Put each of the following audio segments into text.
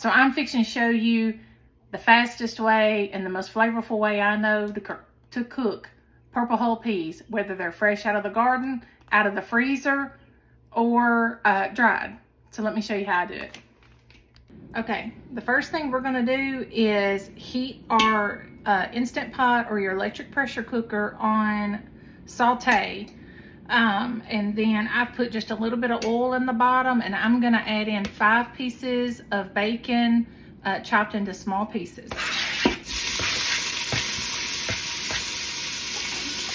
So I'm fixing to show you the fastest way and the most flavorful way I know to cook purple hull peas, whether they're fresh out of the garden, out of the freezer, or dried. So let me show you how I do it. Okay, the first thing we're gonna do is heat our Instant Pot or your electric pressure cooker on saute. And then I've put just a little bit of oil in the bottom, and I'm gonna add in 5 pieces of bacon chopped into small pieces.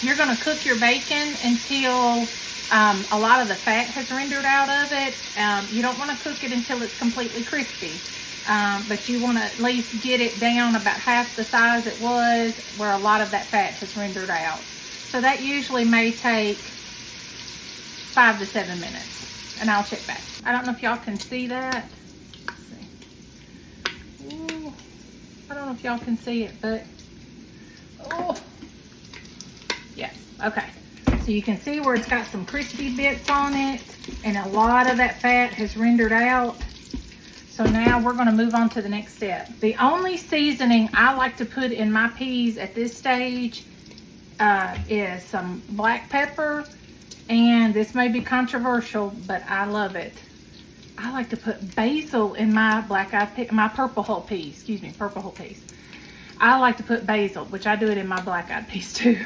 You're gonna cook your bacon until a lot of the fat has rendered out of it. You don't wanna cook it until it's completely crispy, but you wanna at least get it down about half the size it was where a lot of that fat has rendered out. So that usually may take 5 to 7 minutes, and I'll check back. I don't know if y'all can see that. Let's see. Ooh, I don't know if y'all can see it, but oh, yeah, okay. So you can see where it's got some crispy bits on it, and a lot of that fat has rendered out. So now we're gonna move on to the next step. The only seasoning I like to put in my peas at this stage is some black pepper. And this may be controversial, but I love it. I like to put basil in my purple hull peas. Excuse me, purple hull peas. I like to put basil, which I do it in my black-eyed peas too.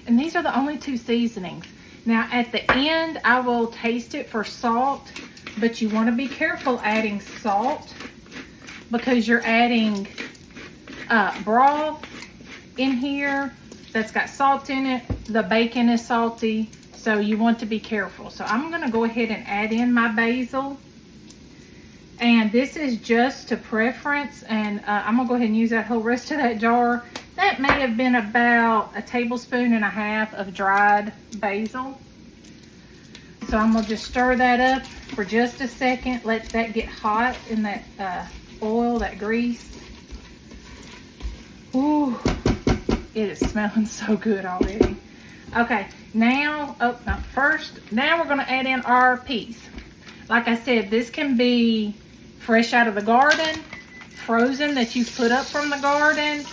And these are the only 2 seasonings. Now at the end, I will taste it for salt, but you want to be careful adding salt because you're adding broth in here that's got salt in it. The bacon is salty. So you want to be careful. So I'm going to go ahead and add in my basil. And this is just to preference. And I'm going to go ahead and use that whole rest of that jar. That may have been about 1.5 tablespoons of dried basil. So I'm going to just stir that up for just a second. Let that get hot in that oil, that grease. Ooh, it is smelling so good already. Okay, now we're gonna add in our peas. Like I said, this can be fresh out of the garden, frozen that you've put up from the garden,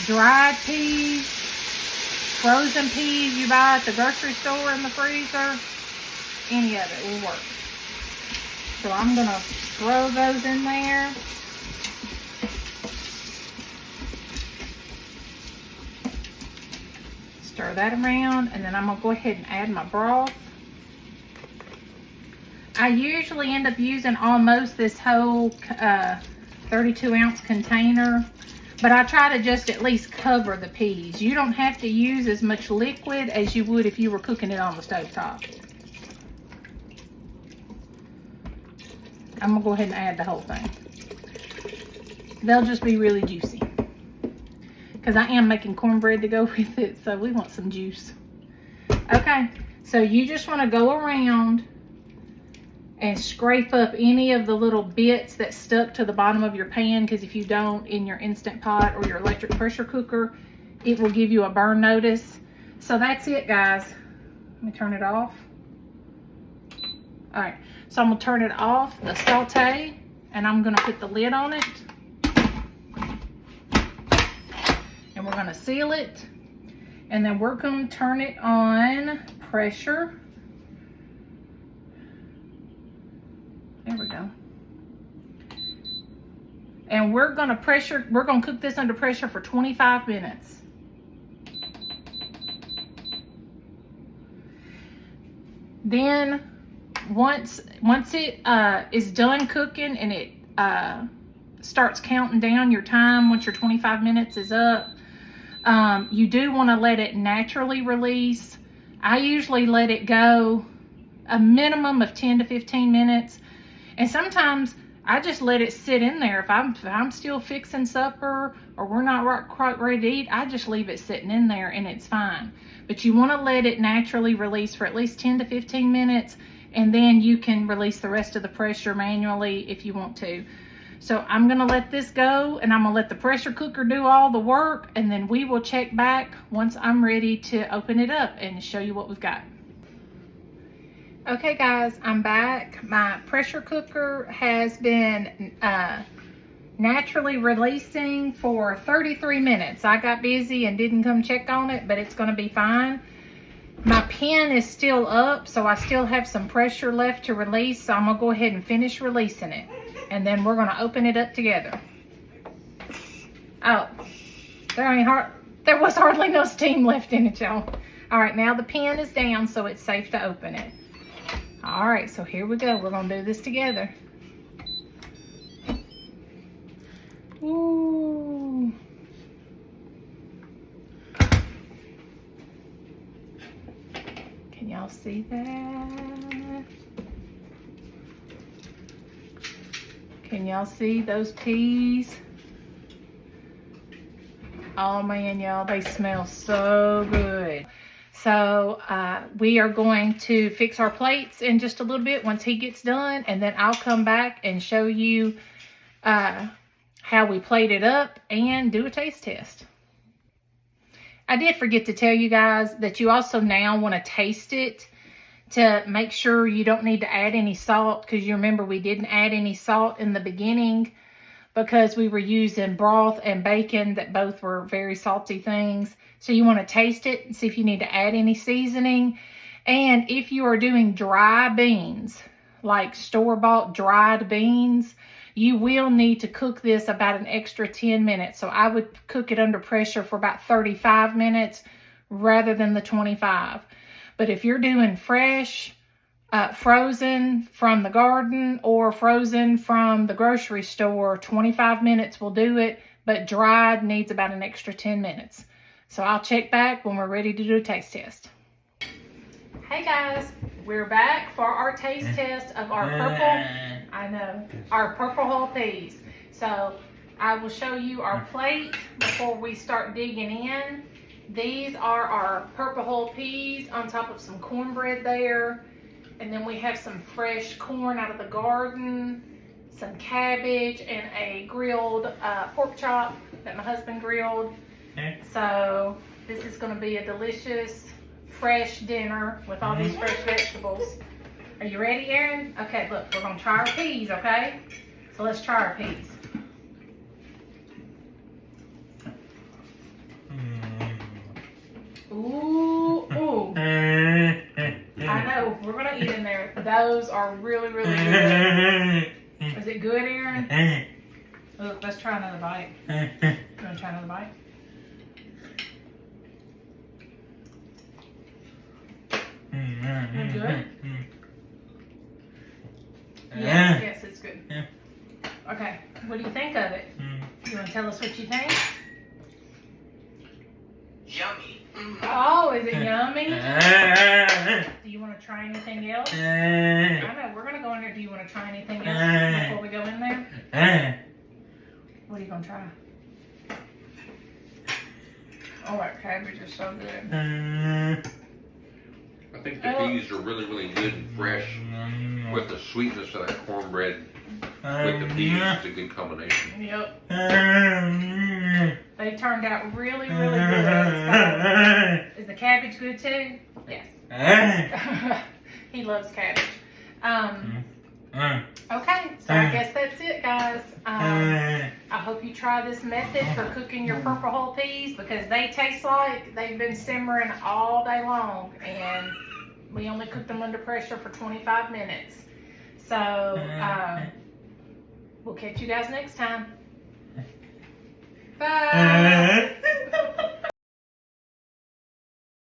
dried peas, frozen peas you buy at the grocery store in the freezer. Any of it will work. So I'm gonna throw those in there. Stir that around, and then I'm gonna go ahead and add my broth. I usually end up using almost this whole 32-ounce container, but I try to just at least cover the peas. You don't have to use as much liquid as you would if you were cooking it on the stove top. I'm gonna go ahead and add the whole thing. They'll just be really juicy, because I am making cornbread to go with it, so we want some juice. Okay, so you just want to go around and scrape up any of the little bits that stuck to the bottom of your pan, because if you don't, in your Instant Pot or your electric pressure cooker, it will give you a burn notice. So that's it, guys. Let me turn it off. All right, so I'm gonna turn it off, the saute, and I'm gonna put the lid on it. And we're going to seal it, and then we're going to turn it on pressure. There we go. And we're going to cook this under pressure for 25 minutes. Then once it is done cooking and it starts counting down your time, once your 25 minutes is up, you do want to let it naturally release. I usually let it go a minimum of 10 to 15 minutes. And sometimes I just let it sit in there. If I'm still fixing supper or we're not quite ready to eat, I just leave it sitting in there and it's fine. But you want to let it naturally release for at least 10 to 15 minutes, and then you can release the rest of the pressure manually if you want to. So I'm going to let this go, and I'm going to let the pressure cooker do all the work, and then we will check back once I'm ready to open it up and show you what we've got. Okay guys, I'm back. My pressure cooker has been naturally releasing for 33 minutes. I got busy and didn't come check on it, but it's going to be fine. My pin is still up, so I still have some pressure left to release, so I'm going to go ahead and finish releasing it. And then we're going to open it up together. Oh, there was hardly no steam left in it, y'all. All right, now the pin is down, so it's safe to open it. All right, so here we go. We're going to do this together. Ooh. Can y'all see that? Can y'all see those peas? Oh man, y'all, they smell so good. So we are going to fix our plates in just a little bit once he gets done, and then I'll come back and show you how we plate it up and do a taste test. I did forget to tell you guys that you also now want to taste it to make sure you don't need to add any salt, because you remember we didn't add any salt in the beginning because we were using broth and bacon that both were very salty things. So you want to taste it and see if you need to add any seasoning. And if you are doing dry beans, like store-bought dried beans, you will need to cook this about an extra 10 minutes. So I would cook it under pressure for about 35 minutes rather than the 25. But if you're doing fresh, frozen from the garden or frozen from the grocery store, 25 minutes will do it, but dried needs about an extra 10 minutes. So I'll check back when we're ready to do a taste test. Hey guys, we're back for our taste test of our our purple whole peas. So I will show you our plate before we start digging in. These are our purple whole peas on top of some cornbread there. And then we have some fresh corn out of the garden, some cabbage, and a grilled pork chop that my husband grilled. So this is going to be a delicious, fresh dinner with all these fresh vegetables. Are you ready, Aaron? Okay, look, we're going to try our peas, okay? So let's try our peas. Ooh, ooh. I know, we're going to eat in there. Those are really, really good. Is it good, Aaron? Look, let's try another bite. You want to try another bite? Good? Yes, it's good. Okay, what do you think of it? You want to tell us what you think? Yummy. Oh, is it yummy? Do you want to try anything else? I know, we're going to go in there. Do you want to try anything else before we go in there? What are you going to try? Oh, that cabbage is so good. I think the peas are really, really good and fresh with the sweetness of that cornbread with the peas. It's a good combination. Yep. They turned out really, really good. So, is the cabbage good too? Yes. He loves cabbage. Okay, so I guess that's it, guys. I hope you try this method for cooking your purple whole peas, because they taste like they've been simmering all day long, and we only cooked them under pressure for 25 minutes. So we'll catch you guys next time. Bye.